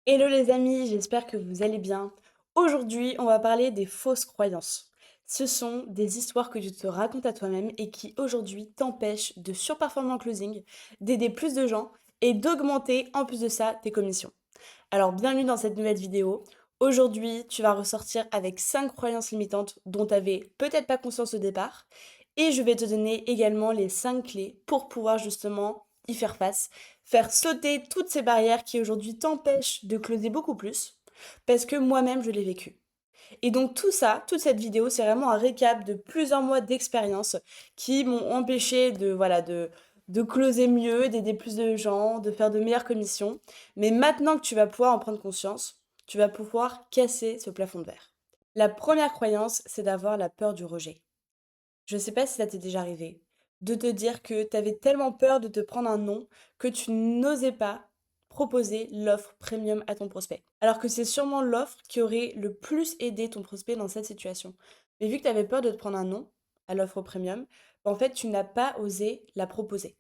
Hello les amis, j'espère que vous allez bien. Aujourd'hui, on va parler des fausses croyances. Ce sont des histoires que tu te racontes à toi-même et qui aujourd'hui t'empêchent de surperformer en closing, d'aider plus de gens et d'augmenter en plus de ça tes commissions. Alors bienvenue dans cette nouvelle vidéo. Aujourd'hui, tu vas ressortir avec 5 croyances limitantes dont tu n'avais peut-être pas conscience au départ et je vais te donner également les 5 clés pour pouvoir justement y faire face, faire sauter toutes ces barrières qui aujourd'hui t'empêchent de closer beaucoup plus parce que moi-même je l'ai vécu. Et donc tout ça, toute cette vidéo, c'est vraiment un récap de plusieurs mois d'expérience qui m'ont empêché de closer mieux, d'aider plus de gens, de faire de meilleures commissions. Mais maintenant que tu vas pouvoir en prendre conscience, tu vas pouvoir casser ce plafond de verre. La première croyance, c'est d'avoir la peur du rejet. Je ne sais pas si ça t'est déjà arrivé, de te dire que tu avais tellement peur de te prendre un non que tu n'osais pas proposer l'offre premium à ton prospect. Alors que c'est sûrement l'offre qui aurait le plus aidé ton prospect dans cette situation. Mais vu que tu avais peur de te prendre un non à l'offre premium, en fait, tu n'as pas osé la proposer.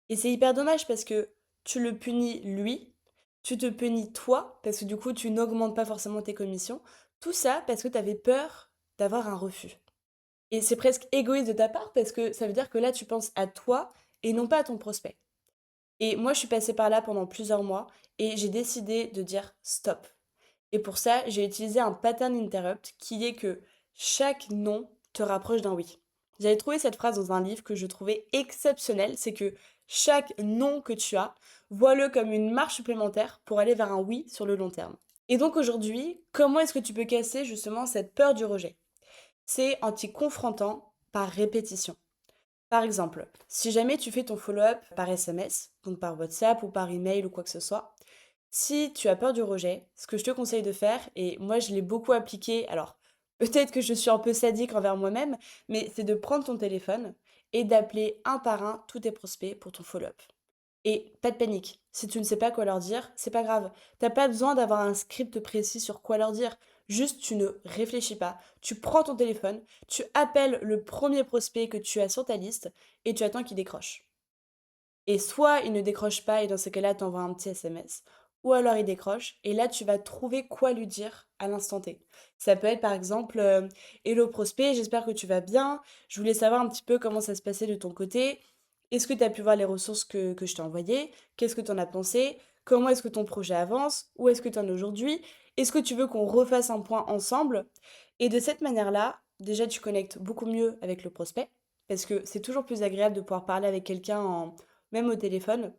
Et c'est hyper dommage parce que tu le punis lui, tu te punis toi, parce que du coup, tu n'augmentes pas forcément tes commissions. Tout ça parce que tu avais peur d'avoir un refus. Et c'est presque égoïste de ta part parce que ça veut dire que là, tu penses à toi et non pas à ton prospect. Et moi, je suis passée par là pendant plusieurs mois et j'ai décidé de dire stop. Et pour ça, j'ai utilisé un pattern interrupt qui est que chaque non te rapproche d'un oui. J'avais trouvé cette phrase dans un livre que je trouvais exceptionnelle, c'est que chaque non que tu as, vois-le comme une marche supplémentaire pour aller vers un oui sur le long terme. Et donc aujourd'hui, comment est-ce que tu peux casser justement cette peur du rejet? C'est en t'y confrontant par répétition. Par exemple, si jamais tu fais ton follow-up par SMS, donc par WhatsApp ou par email ou quoi que ce soit, si tu as peur du rejet, ce que je te conseille de faire, et moi je l'ai beaucoup appliqué, alors peut-être que je suis un peu sadique envers moi-même, mais c'est de prendre ton téléphone et d'appeler un par un tous tes prospects pour ton follow-up. Et pas de panique. Si tu ne sais pas quoi leur dire, c'est pas grave. T'as pas besoin d'avoir un script précis sur quoi leur dire. Juste, tu ne réfléchis pas. Tu prends ton téléphone, tu appelles le premier prospect que tu as sur ta liste et tu attends qu'il décroche. Et soit il ne décroche pas et dans ce cas-là, t'envoies un petit SMS. Ou alors il décroche et là, tu vas trouver quoi lui dire à l'instant T. Ça peut être par exemple Hello prospect, j'espère que tu vas bien. Je voulais savoir un petit peu comment ça se passait de ton côté. Est-ce que tu as pu voir les ressources que je t'ai envoyées? Qu'est-ce que tu en as pensé? Comment est-ce que ton projet avance? Où est-ce que tu en es aujourd'hui? Est-ce que tu veux qu'on refasse un point ensemble? Et de cette manière-là, déjà, tu connectes beaucoup mieux avec le prospect parce que c'est toujours plus agréable de pouvoir parler avec quelqu'un même au téléphone.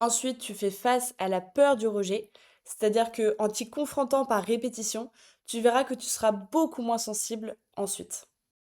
Ensuite, tu fais face à la peur du rejet, c'est-à-dire que en t'y confrontant par répétition, tu verras que tu seras beaucoup moins sensible ensuite.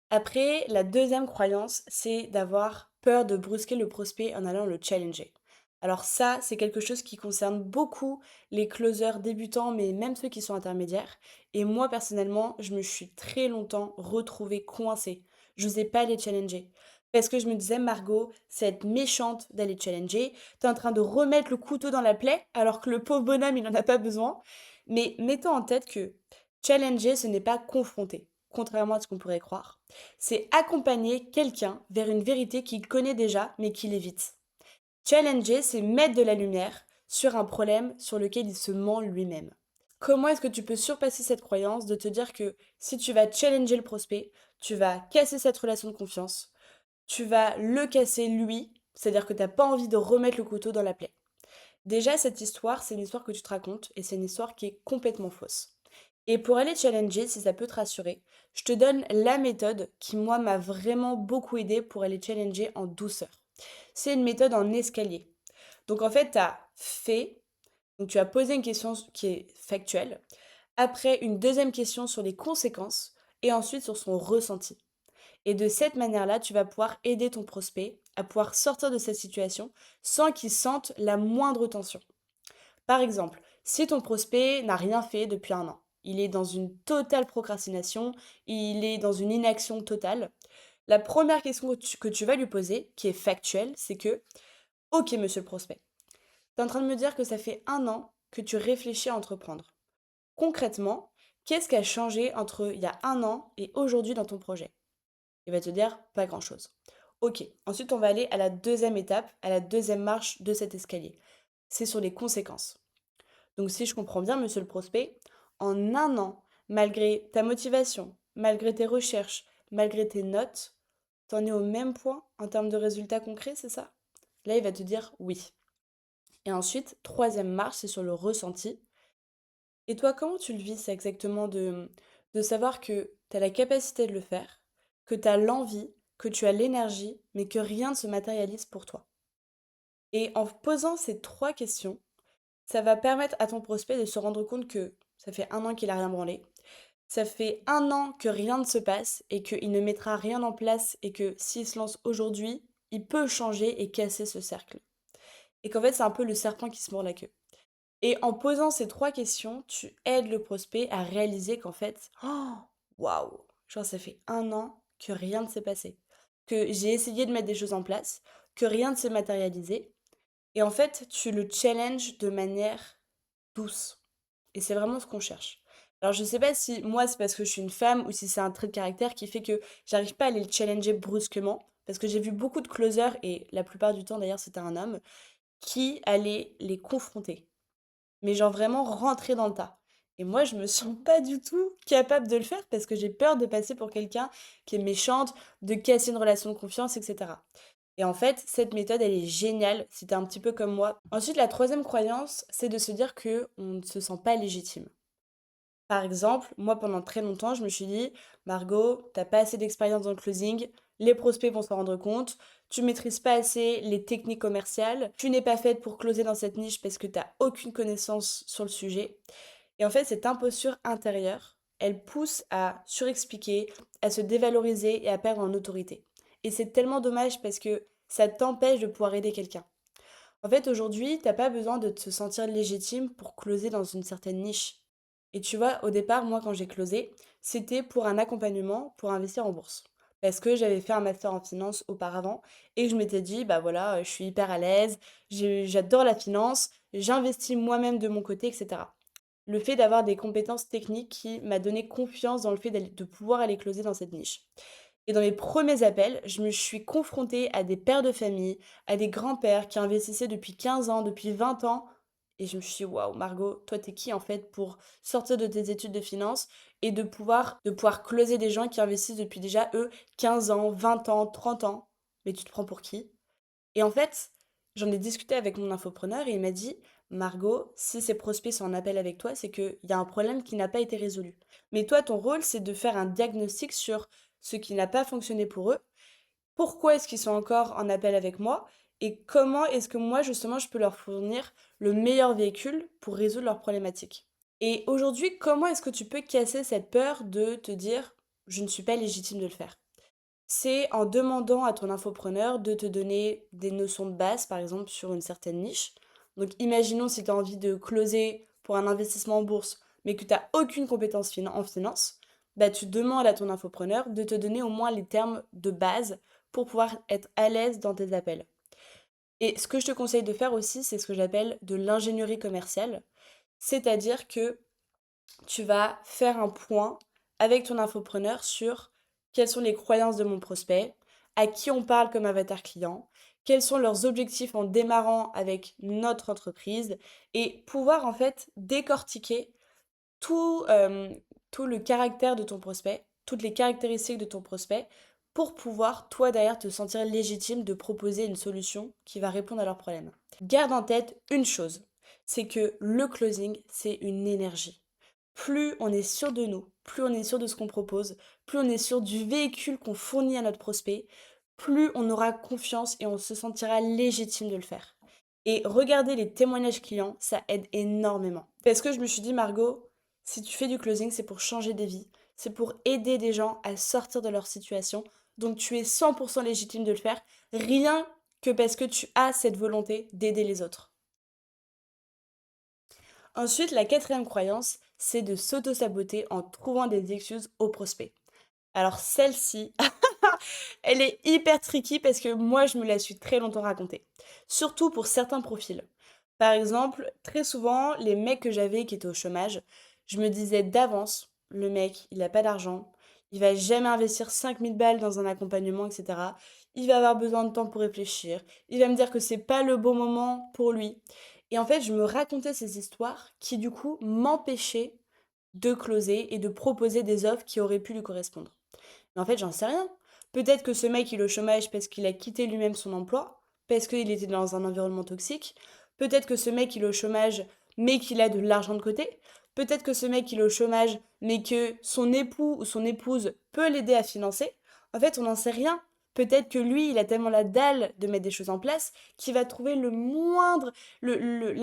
Après, la deuxième croyance, c'est d'avoir peur de brusquer le prospect en allant le challenger. Alors ça, c'est quelque chose qui concerne beaucoup les closers débutants, mais même ceux qui sont intermédiaires. Et moi, personnellement, je me suis très longtemps retrouvée coincée. Je n'osais pas les challenger. Parce que je me disais, Margot, c'est être méchante d'aller challenger. T'es en train de remettre le couteau dans la plaie, alors que le pauvre bonhomme, il n'en a pas besoin. Mais mettons en tête que challenger, ce n'est pas confronter, contrairement à ce qu'on pourrait croire. C'est accompagner quelqu'un vers une vérité qu'il connaît déjà, mais qu'il évite. Challenger, c'est mettre de la lumière sur un problème sur lequel il se ment lui-même. Comment est-ce que tu peux surpasser cette croyance de te dire que si tu vas challenger le prospect, tu vas casser cette relation de confiance, tu vas le casser lui, c'est-à-dire que tu n'as pas envie de remettre le couteau dans la plaie. Déjà, cette histoire, c'est une histoire que tu te racontes et c'est une histoire qui est complètement fausse. Et pour aller challenger, si ça peut te rassurer, je te donne la méthode qui, moi, m'a vraiment beaucoup aidé pour aller challenger en douceur. C'est une méthode en escalier. Donc, en fait, tu as fait, donc tu as posé une question qui est factuelle, après une deuxième question sur les conséquences et ensuite sur son ressenti. Et de cette manière-là, tu vas pouvoir aider ton prospect à pouvoir sortir de cette situation sans qu'il sente la moindre tension. Par exemple, si ton prospect n'a rien fait depuis un an, il est dans une totale procrastination, il est dans une inaction totale, la première question que tu vas lui poser, qui est factuelle, c'est que, ok monsieur le prospect, tu es en train de me dire que ça fait un an que tu réfléchis à entreprendre. Concrètement, qu'est-ce qui a changé entre il y a un an et aujourd'hui dans ton projet? Il va te dire pas grand-chose. Ok, ensuite on va aller à la deuxième étape, à la deuxième marche de cet escalier. C'est sur les conséquences. Donc si je comprends bien, monsieur le prospect, en un an, malgré ta motivation, malgré tes recherches, malgré tes notes, t'en es au même point en termes de résultats concrets, c'est ça? Là, il va te dire oui. Et ensuite, troisième marche, c'est sur le ressenti. Et toi, comment tu le vis, ça exactement de savoir que tu as la capacité de le faire, que tu as l'envie, que tu as l'énergie, mais que rien ne se matérialise pour toi? Et en posant ces trois questions, ça va permettre à ton prospect de se rendre compte que ça fait un an qu'il a rien branlé, ça fait un an que rien ne se passe et qu'il ne mettra rien en place et que s'il se lance aujourd'hui, il peut changer et casser ce cercle. Et qu'en fait, c'est un peu le serpent qui se mord la queue. Et en posant ces 3 questions, tu aides le prospect à réaliser qu'en fait, oh, waouh! Genre ça fait un an que rien ne s'est passé, que j'ai essayé de mettre des choses en place, que rien ne s'est matérialisé et en fait, tu le challenges de manière douce et c'est vraiment ce qu'on cherche. Alors je sais pas si moi c'est parce que je suis une femme ou si c'est un trait de caractère qui fait que j'arrive pas à les challenger brusquement parce que j'ai vu beaucoup de closers et la plupart du temps d'ailleurs c'était un homme, qui allait les confronter. Mais genre vraiment rentrer dans le tas. Et moi, je me sens pas du tout capable de le faire parce que j'ai peur de passer pour quelqu'un qui est méchante, de casser une relation de confiance, etc. Et en fait, cette méthode, elle est géniale si t'es un petit peu comme moi. Ensuite, la troisième croyance, c'est de se dire que on ne se sent pas légitime. Par exemple, moi pendant très longtemps, je me suis dit, Margot, t'as pas assez d'expérience dans le closing, les prospects vont s'en rendre compte, tu maîtrises pas assez les techniques commerciales, tu n'es pas faite pour closer dans cette niche parce que t'as aucune connaissance sur le sujet. Et en fait, cette imposture intérieure, elle pousse à surexpliquer, à se dévaloriser et à perdre en autorité. Et c'est tellement dommage parce que ça t'empêche de pouvoir aider quelqu'un. En fait, aujourd'hui, t'as pas besoin de te sentir légitime pour closer dans une certaine niche. Et tu vois, au départ, moi, quand j'ai closé, c'était pour un accompagnement pour investir en bourse. Parce que j'avais fait un master en finance auparavant et je m'étais dit, bah voilà, je suis hyper à l'aise, j'adore la finance, j'investis moi-même de mon côté, etc. Le fait d'avoir des compétences techniques qui m'a donné confiance dans le fait de pouvoir aller closer dans cette niche. Et dans mes premiers appels, je me suis confrontée à des pères de famille, à des grands-pères qui investissaient depuis 15 ans, depuis 20 ans. Et je me suis dit, waouh, Margot, toi, t'es qui en fait pour sortir de tes études de finance et de pouvoir closer des gens qui investissent depuis déjà, eux, 15 ans, 20 ans, 30 ans. Mais tu te prends pour qui? Et en fait, j'en ai discuté avec mon infopreneur et il m'a dit, Margot, si ces prospects sont en appel avec toi, c'est qu'il y a un problème qui n'a pas été résolu. Mais toi, ton rôle, c'est de faire un diagnostic sur ce qui n'a pas fonctionné pour eux, pourquoi est-ce qu'ils sont encore en appel avec moi et comment est-ce que moi, justement, je peux leur fournir le meilleur véhicule pour résoudre leurs problématiques. Et aujourd'hui, comment est-ce que tu peux casser cette peur de te dire, je ne suis pas légitime de le faire? C'est en demandant à ton infopreneur de te donner des notions de base, par exemple, sur une certaine niche. Donc, imaginons si tu as envie de closer pour un investissement en bourse, mais que tu n'as aucune compétence en finance, bah, tu demandes à ton infopreneur de te donner au moins les termes de base pour pouvoir être à l'aise dans tes appels. Et ce que je te conseille de faire aussi, c'est ce que j'appelle de l'ingénierie commerciale. C'est-à-dire que tu vas faire un point avec ton infopreneur sur quelles sont les croyances de mon prospect, à qui on parle comme avatar client, quels sont leurs objectifs en démarrant avec notre entreprise et pouvoir en fait décortiquer tout, tout le caractère de ton prospect, toutes les caractéristiques de ton prospect pour pouvoir, toi derrière, te sentir légitime de proposer une solution qui va répondre à leurs problèmes. Garde en tête une chose, c'est que le closing, c'est une énergie. Plus on est sûr de nous, plus on est sûr de ce qu'on propose, plus on est sûr du véhicule qu'on fournit à notre prospect, plus on aura confiance et on se sentira légitime de le faire. Et regarder les témoignages clients, ça aide énormément. Parce que je me suis dit, Margot, si tu fais du closing, c'est pour changer des vies, c'est pour aider des gens à sortir de leur situation. Donc tu es 100% légitime de le faire, rien que parce que tu as cette volonté d'aider les autres. Ensuite, la quatrième croyance, c'est de s'auto-saboter en trouvant des excuses aux prospects. Alors celle-ci, elle est hyper tricky parce que moi, je me la suis très longtemps racontée. Surtout pour certains profils. Par exemple, très souvent, les mecs que j'avais qui étaient au chômage, je me disais d'avance, le mec, il n'a pas d'argent, il va jamais investir 5000 balles dans un accompagnement, etc. Il va avoir besoin de temps pour réfléchir, il va me dire que c'est pas le bon moment pour lui. Et en fait, je me racontais ces histoires qui, du coup, m'empêchaient de closer et de proposer des offres qui auraient pu lui correspondre. Mais en fait, j'en sais rien. Peut-être que ce mec, il est au chômage parce qu'il a quitté lui-même son emploi, parce qu'il était dans un environnement toxique. Peut-être que ce mec, il est au chômage, mais qu'il a de l'argent de côté. Peut-être que ce mec, il est au chômage, mais que son époux ou son épouse peut l'aider à financer. En fait, on n'en sait rien. Peut-être que lui, il a tellement la dalle de mettre des choses en place qu'il va trouver la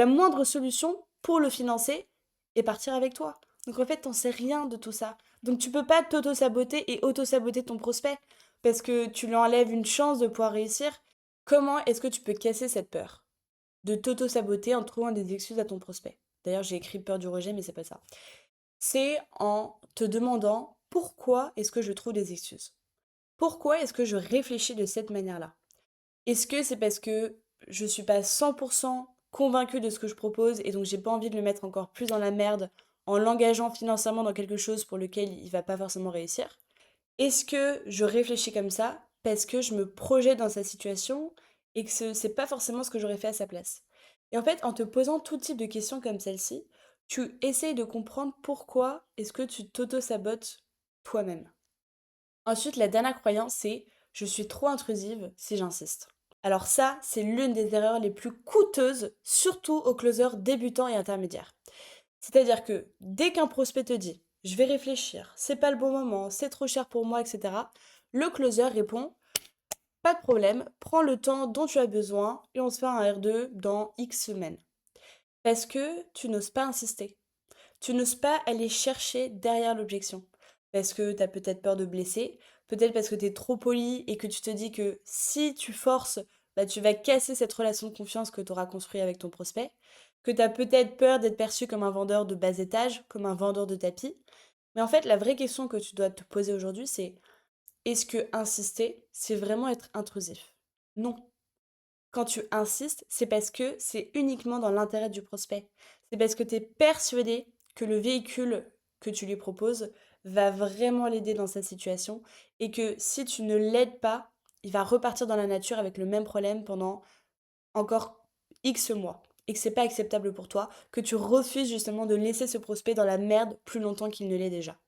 moindre solution pour le financer et partir avec toi. Donc en fait, t'en sais rien de tout ça. Donc tu peux pas t'auto-saboter et auto-saboter ton prospect parce que tu lui enlèves une chance de pouvoir réussir. Comment est-ce que tu peux casser cette peur de t'auto-saboter en trouvant des excuses à ton prospect? D'ailleurs, j'ai écrit peur du rejet, mais c'est pas ça. C'est en te demandant pourquoi est-ce que je trouve des excuses? Pourquoi est-ce que je réfléchis de cette manière-là? Est-ce que c'est parce que je suis pas 100% convaincue de ce que je propose et donc j'ai pas envie de le mettre encore plus dans la merde en l'engageant financièrement dans quelque chose pour lequel il va pas forcément réussir? Est-ce que je réfléchis comme ça parce que je me projette dans sa situation et que c'est pas forcément ce que j'aurais fait à sa place? Et en fait, en te posant tout type de questions comme celle-ci, tu essayes de comprendre pourquoi est-ce que tu t'auto-sabotes toi-même. Ensuite, la dernière croyance, c'est je suis trop intrusive si j'insiste. Alors ça, c'est l'une des erreurs les plus coûteuses, surtout aux closers débutants et intermédiaires. C'est-à-dire que dès qu'un prospect te dit je vais réfléchir, c'est pas le bon moment, c'est trop cher pour moi, etc., le closer répond pas de problème, prends le temps dont tu as besoin et on se fait un R2 dans X semaines. Parce que tu n'oses pas insister. Tu n'oses pas aller chercher derrière l'objection. Parce que tu as peut-être peur de blesser, peut-être parce que tu es trop poli et que tu te dis que si tu forces, bah, tu vas casser cette relation de confiance que tu auras construite avec ton prospect, que tu as peut-être peur d'être perçu comme un vendeur de bas étage, comme un vendeur de tapis. Mais en fait, la vraie question que tu dois te poser aujourd'hui, c'est est-ce que insister, c'est vraiment être intrusif? Non. Quand tu insistes, c'est parce que c'est uniquement dans l'intérêt du prospect. C'est parce que tu es persuadé que le véhicule que tu lui proposes va vraiment l'aider dans sa situation et que si tu ne l'aides pas, il va repartir dans la nature avec le même problème pendant encore X mois et que c'est pas acceptable pour toi, que tu refuses justement de laisser ce prospect dans la merde plus longtemps qu'il ne l'est déjà.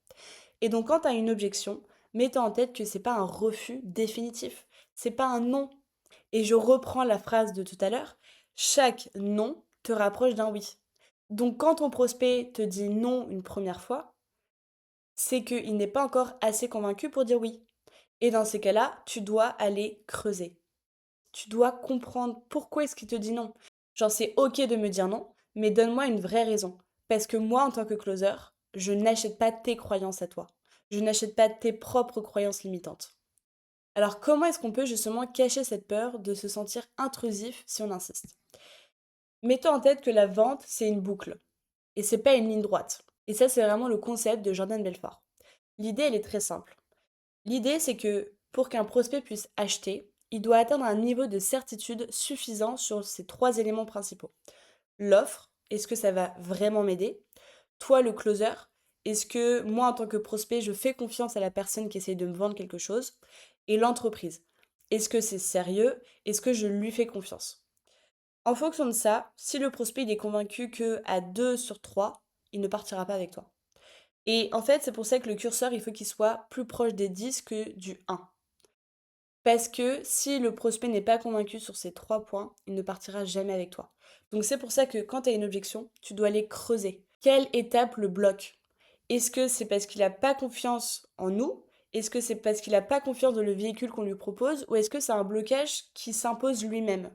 Et donc quand tu as une objection, mets-toi en tête que c'est pas un refus définitif, c'est pas un non. Et je reprends la phrase de tout à l'heure, chaque non te rapproche d'un oui. Donc quand ton prospect te dit non une première fois, c'est qu'il n'est pas encore assez convaincu pour dire oui. Et dans ces cas-là, tu dois aller creuser. Tu dois comprendre pourquoi est-ce qu'il te dit non. Genre c'est ok de me dire non, mais donne-moi une vraie raison. Parce que moi, en tant que closer, je n'achète pas tes croyances à toi. Je n'achète pas tes propres croyances limitantes. Alors comment est-ce qu'on peut justement cacher cette peur de se sentir intrusif si on insiste? Mets-toi en tête que la vente, c'est une boucle. Et c'est pas une ligne droite. Et ça, c'est vraiment le concept de Jordan Belfort. L'idée, elle est très simple. L'idée, c'est que pour qu'un prospect puisse acheter, il doit atteindre un niveau de certitude suffisant sur ces trois éléments principaux. L'offre, est-ce que ça va vraiment m'aider? Toi, le closer, est-ce que moi, en tant que prospect, je fais confiance à la personne qui essaye de me vendre quelque chose? Et l'entreprise, est-ce que c'est sérieux? Est-ce que je lui fais confiance? En fonction de ça, si le prospect il est convaincu que à 2 sur 3, il ne partira pas avec toi. Et en fait, c'est pour ça que le curseur, il faut qu'il soit plus proche des 10 que du 1. Parce que si le prospect n'est pas convaincu sur ces 3 points, il ne partira jamais avec toi. Donc c'est pour ça que quand tu as une objection, tu dois aller creuser. Quelle étape le bloque? Est-ce que c'est parce qu'il n'a pas confiance en nous? Est-ce que c'est parce qu'il n'a pas confiance dans le véhicule qu'on lui propose? Ou est-ce que c'est un blocage qui s'impose lui-même?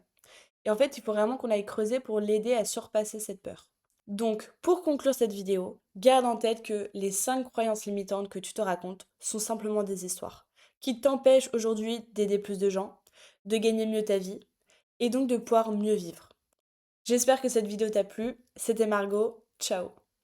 Et en fait, il faut vraiment qu'on aille creuser pour l'aider à surpasser cette peur. Donc, pour conclure cette vidéo, garde en tête que les 5 croyances limitantes que tu te racontes sont simplement des histoires qui t'empêchent aujourd'hui d'aider plus de gens, de gagner mieux ta vie et donc de pouvoir mieux vivre. J'espère que cette vidéo t'a plu. C'était Margot. Ciao.